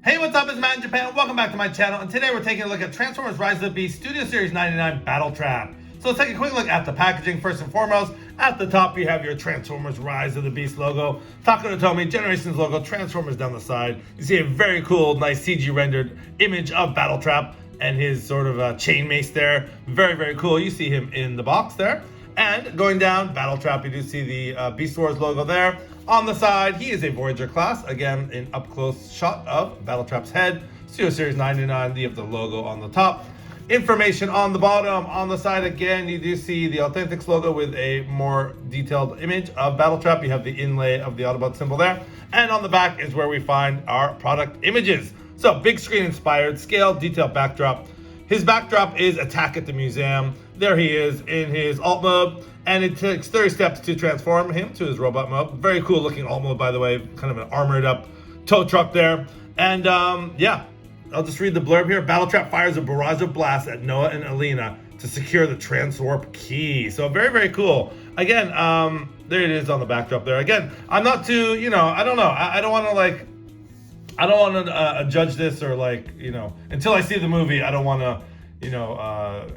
Hey, what's up? It's Matt in Japan. Welcome back to my channel. And today we're taking a look at Transformers Rise of the Beast Studio Series 99 Battletrap. So let's take a quick look at the packaging first and foremost. At the top, you have your Transformers Rise of the Beast logo, Takara Tomy Generations logo, Transformers down the side. You see a very cool, nice CG rendered image of Battletrap and his sort of chain mace there. Very, very cool. You see him in the box there. And going down, Battletrap, you do see the Beast Wars logo there. On the side, he is a Voyager class. Again, an up-close shot of Battletrap's head. Studio Series 99, you have the logo on the top. Information on the bottom. On the side, again, you do see the Authentics logo with a more detailed image of Battletrap. You have the inlay of the Autobot symbol there. And on the back is where we find our product images. So, big screen inspired, scale, detailed backdrop. His backdrop is Attack at the Museum. There he is in his alt mode, and it takes 30 steps to transform him to his robot mode. Very cool looking alt mode, by the way, kind of an armored up tow truck there. And yeah, I'll just read the blurb here. Battletrap fires a barrage of blasts at Noah and Alina to secure the transwarp key. So very, very cool. Again, there it is on the backdrop there. Again, I'm not too, I don't know. I don't want to I don't want to judge this or until I see the movie, I don't want to,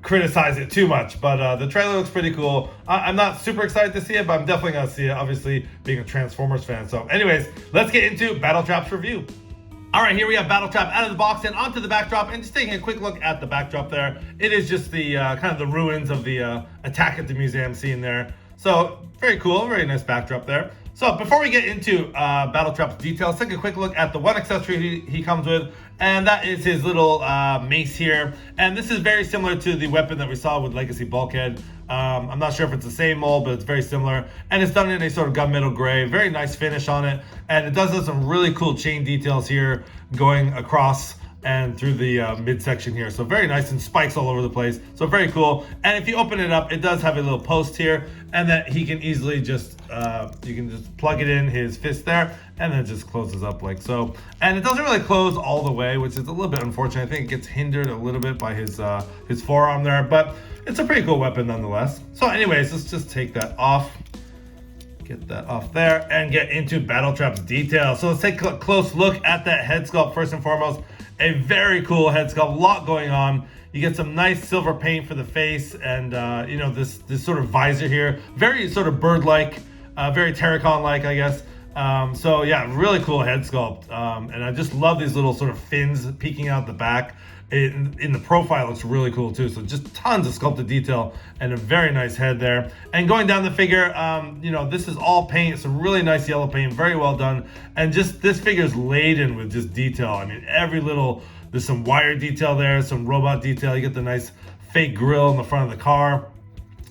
criticize it too much. But the trailer looks pretty cool. I'm not super excited to see it, but I'm definitely going to see it, obviously being a Transformers fan. So anyways, let's get into Battletrap's review. All right, here we have Battletrap out of the box and onto the backdrop, and just taking a quick look at the backdrop there. It is just the kind of the ruins of the Attack at the Museum scene there. So very cool, very nice backdrop there. So before we get into Battletrap's details, take a quick look at the one accessory he comes with, and that is his little mace here. And this is very similar to the weapon that we saw with Legacy Bulkhead. I'm not sure if it's the same mold, but it's very similar. And it's done in a sort of gunmetal gray, very nice finish on it. And it does have some really cool chain details here going across and through the midsection here. So very nice, and spikes all over the place. So very cool. And if you open it up, it does have a little post here, and that he can easily just, you can just plug it in his fist there, and then it just closes up like so. And it doesn't really close all the way, which is a little bit unfortunate. I think it gets hindered a little bit by his forearm there, but it's a pretty cool weapon nonetheless. So anyways, let's just take that off. Get that off there and get into Battletrap's details. So let's take a close look at that head sculpt first and foremost. A very cool head sculpt, a lot going on. You get some nice silver paint for the face, and this sort of visor here, very sort of bird-like, very Terracon-like, I guess. So yeah, really cool head sculpt, and I just love these little sort of fins peeking out the back. In the profile, looks really cool too. So just tons of sculpted detail and a very nice head there. And going down the figure, this is all paint, some really nice yellow paint, very well done. And just this figure is laden with just detail. I mean, there's some wire detail there, some robot detail. You get the nice fake grille in the front of the car,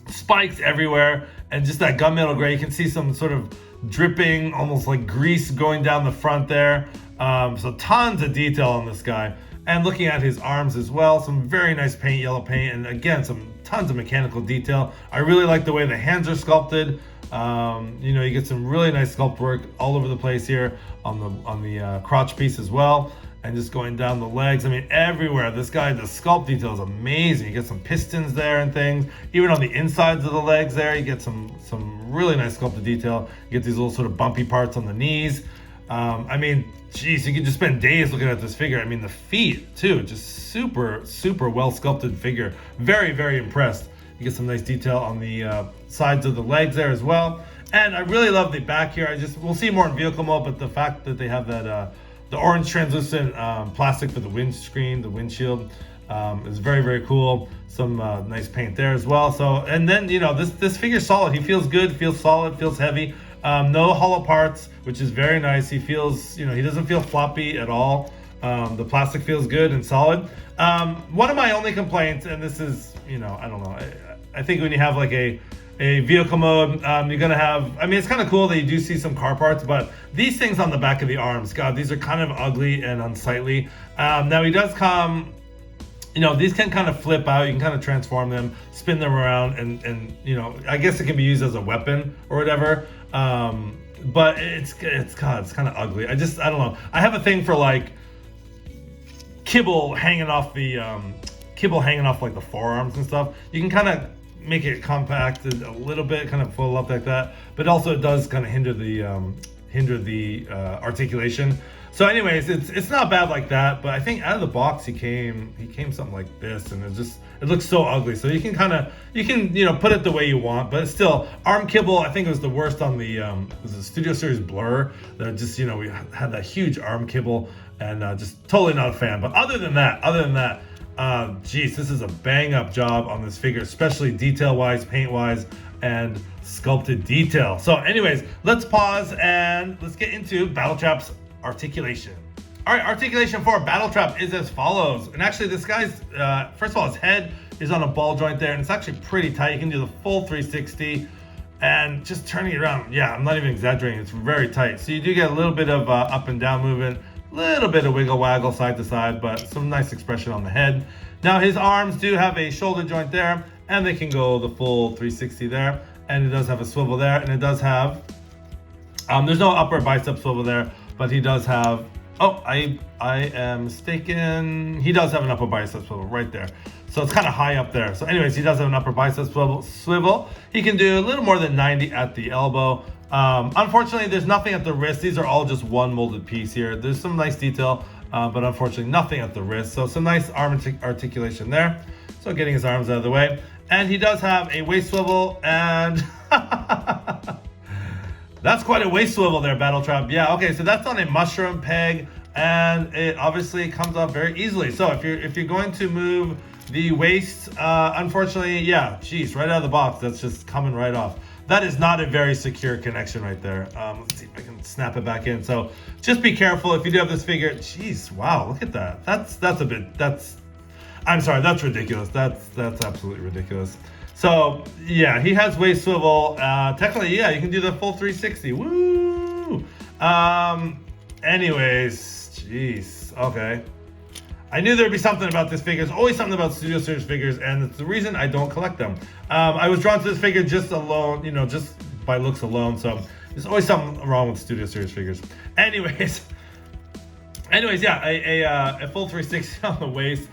spikes everywhere, and just that gunmetal gray. You can see some sort of dripping, almost like grease going down the front there. So tons of detail on this guy. And looking at his arms as well, some very nice paint, yellow paint, and again, some tons of mechanical detail. I really like the way the hands are sculpted. You get some really nice sculpt work all over the place here on the crotch piece as well, and just going down the legs. I mean, everywhere. This guy, the sculpt detail is amazing. You get some pistons there and things. Even on the insides of the legs there, you get some really nice sculpted detail. You get these little sort of bumpy parts on the knees. I mean, geez, you could just spend days looking at this figure. I mean, the feet too, just super, super well sculpted figure. Very, very impressed. You get some nice detail on the sides of the legs there as well. And I really love the back here. We'll see more in vehicle mode, but the fact that they have that the orange translucent plastic for the windscreen, the windshield, is very, very cool. Some nice paint there as well. So, and then this figure's solid. He feels good, feels solid, feels heavy. No hollow parts, which is very nice. He feels, he doesn't feel floppy at all. The plastic feels good and solid. One of my only complaints, and this is, I don't know. I think when you have like a vehicle mode, you're gonna have, I mean, it's kind of cool that you do see some car parts, but these things on the back of the arms, God, these are kind of ugly and unsightly. Now he does come, these can kind of flip out. You can kind of transform them, spin them around, and I guess it can be used as a weapon or whatever. But it's kind of ugly. I don't know. I have a thing for like kibble hanging off like the forearms and stuff. You can kind of make it compacted a little bit, kind of full up like that, but also it does kind of hinder the articulation. So anyways, it's not bad like that, but I think out of the box he came something like this, and it looks so ugly. So you can put it the way you want, but it's still arm kibble. I think it was the worst on the was the Studio Series Blur. That just we had that huge arm kibble, and just totally not a fan. But other than that, geez, this is a bang up job on this figure, especially detail wise, paint wise, and sculpted detail. So anyways, let's pause and let's get into Battletrap's articulation. All right, articulation for Battletrap is as follows. And actually this guy's, first of all, his head is on a ball joint there, and it's actually pretty tight. You can do the full 360 and just turning it around. Yeah, I'm not even exaggerating. It's very tight. So you do get a little bit of up and down movement, little bit of wiggle waggle side to side, but some nice expression on the head. Now his arms do have a shoulder joint there, and they can go the full 360 there. And it does have a swivel there, and it does have, there's no upper bicep swivel there, but he does have, oh, I am mistaken. He does have an upper bicep swivel right there. So it's kind of high up there. So anyways, he does have an upper bicep swivel. He can do a little more than 90 at the elbow. Unfortunately, there's nothing at the wrist. These are all just one molded piece here. There's some nice detail, but unfortunately nothing at the wrist. So some nice arm articulation there. So getting his arms out of the way. And he does have a waist swivel, and that's quite a waist swivel there, Battletrap. Yeah, okay, so that's on a mushroom peg, and it obviously comes off very easily. So if you're going to move the waist, unfortunately, yeah, geez, right out of the box, that's just coming right off. That is not a very secure connection right there. Let's see if I can snap it back in. So just be careful if you do have this figure. Geez, wow, look at that. I'm sorry, that's ridiculous. That's absolutely ridiculous. So yeah, he has waist swivel. Technically, yeah, you can do the full 360. Woo! Anyways, jeez, okay. I knew there'd be something about this figure. There's always something about Studio Series figures, and it's the reason I don't collect them. I was drawn to this figure just alone, just by looks alone. So there's always something wrong with Studio Series figures. Anyways, yeah, a full 360 on the waist.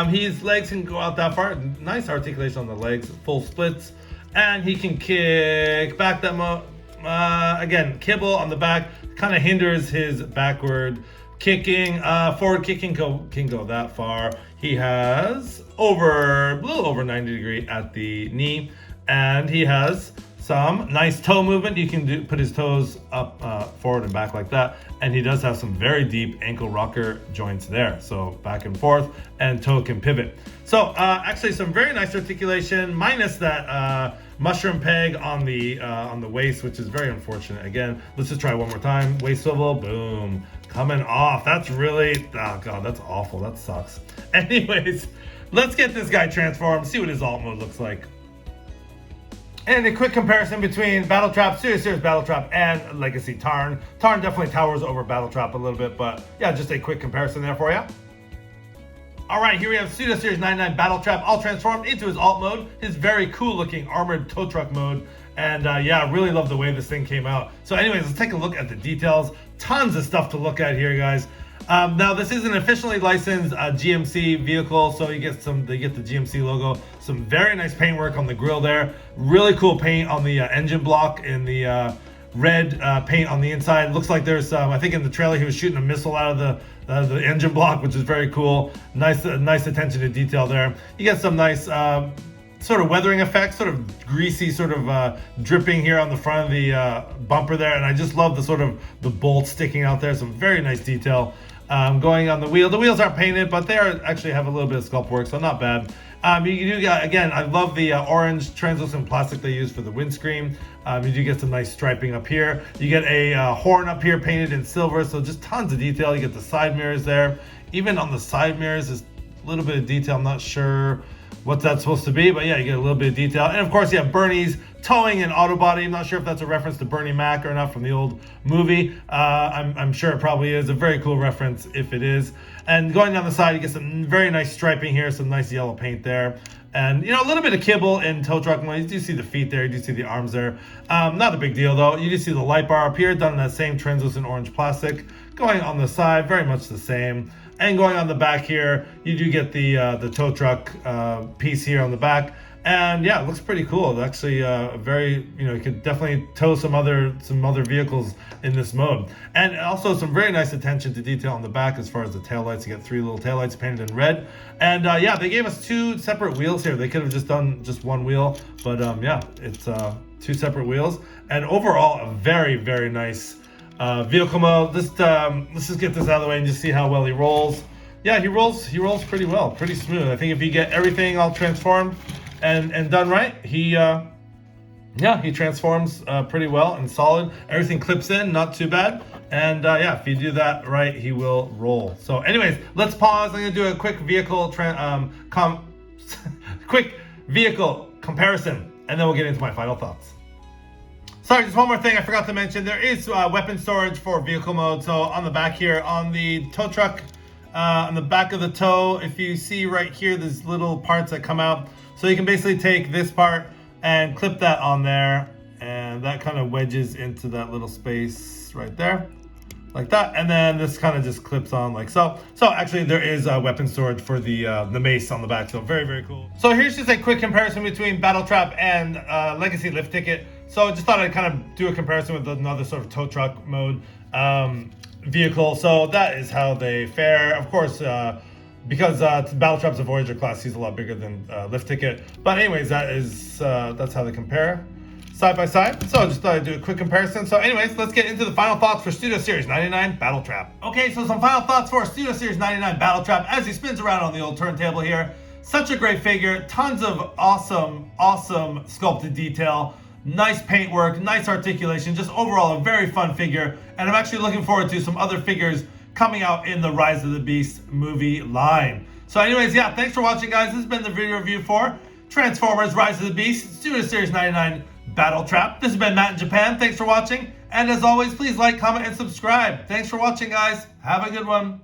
His legs can go out that far. Nice articulation on the legs, full splits, and he can kick back that again, kibble on the back kind of hinders his backward kicking. Forward kicking can go that far. He has a little over 90 degree at the knee, and he has some nice toe movement. You can put his toes up, forward and back like that. And he does have some very deep ankle rocker joints there. So back and forth, and toe can pivot. So actually some very nice articulation, minus that mushroom peg on the waist, which is very unfortunate. Again, let's just try one more time. Waist swivel, boom, coming off. That's really, oh God, that's awful. That sucks. Anyways, let's get this guy transformed, see what his alt mode looks like. And a quick comparison between Battletrap, Studio Series Battletrap, and Legacy Tarn. Tarn definitely towers over Battletrap a little bit, but yeah, just a quick comparison there for you. All right, here we have Studio Series 99 Battletrap all transformed into his alt mode, his very cool looking armored tow truck mode. And yeah, really love the way this thing came out. So anyways, let's take a look at the details. Tons of stuff to look at here, guys. Now this is an officially licensed GMC vehicle, so they get the GMC logo. Some very nice paintwork on the grille there. Really cool paint on the engine block in the red paint on the inside. Looks like there's I think in the trailer he was shooting a missile out of the engine block, which is very cool. Nice attention to detail there. You get some nice sort of weathering effects, sort of greasy sort of dripping here on the front of the bumper there, and I just love the sort of the bolts sticking out there. Some very nice detail. Going on the wheel. The wheels aren't painted, but they actually have a little bit of sculpt work, so not bad. You do get, again, I love the orange translucent plastic they use for the windscreen. You do get some nice striping up here. You get a horn up here painted in silver, so just tons of detail. You get the side mirrors there. Even on the side mirrors, there's a little bit of detail. I'm not sure what that's supposed to be, but yeah, you get a little bit of detail. And of course, you have Bernie's towing and auto body. I'm not sure if that's a reference to Bernie Mac or not from the old movie. I'm sure it probably is. A very cool reference if it is. And going down the side, you get some very nice striping here, some nice yellow paint there. And, a little bit of kibble in tow truck. You do see the feet there, you do see the arms there. Not a big deal though. You do see the light bar up here, done in that same translucent orange plastic. Going on the side, very much the same. And going on the back here, you do get the tow truck piece here on the back. And yeah, it looks pretty cool. It's actually very, you could definitely tow some other vehicles in this mode. And also some very nice attention to detail on the back as far as the taillights. You get 3 little taillights painted in red. And yeah, they gave us 2 separate wheels here. They could have just done just 1 wheel, but yeah, it's 2 separate wheels. And overall, a very, very nice vehicle mode. Let's just get this out of the way and just see how well he rolls. Yeah, he rolls pretty well, pretty smooth. I think if you get everything all transformed and done right, he transforms pretty well and solid. Everything clips in, not too bad. And yeah, if you do that right, he will roll. So anyways, let's pause. I'm gonna do a quick vehicle quick vehicle comparison, and then we'll get into my final thoughts. Sorry, just one more thing I forgot to mention. There is weapon storage for vehicle mode. So on the back here, on the tow truck, on the back of the tow, if you see right here, there's little parts that come out. So you can basically take this part and clip that on there, and that kind of wedges into that little space right there, like that. And then this kind of just clips on like so. So actually there is weapon storage for the mace on the back. So very, very cool. So here's just a quick comparison between Battletrap and Legacy Lift Ticket. So I just thought I'd kind of do a comparison with another sort of tow truck mode vehicle. So that is how they fare. Of course, because Battletrap's a Voyager class, he's a lot bigger than Lift Ticket. But anyways, that's how they compare side by side. So I just thought I'd do a quick comparison. So anyways, let's get into the final thoughts for Studio Series 99 Battletrap. Okay, so some final thoughts for Studio Series 99 Battletrap as he spins around on the old turntable here. Such a great figure, tons of awesome sculpted detail. Nice paintwork, nice articulation, just overall a very fun figure. And I'm actually looking forward to some other figures coming out in the Rise of the Beast movie line. So anyways, yeah, thanks for watching, guys. This has been the video review for Transformers Rise of the Beast Studio Series 99 Battletrap. This has been Matt in Japan. Thanks for watching. And as always, please like, comment, and subscribe. Thanks for watching, guys. Have a good one.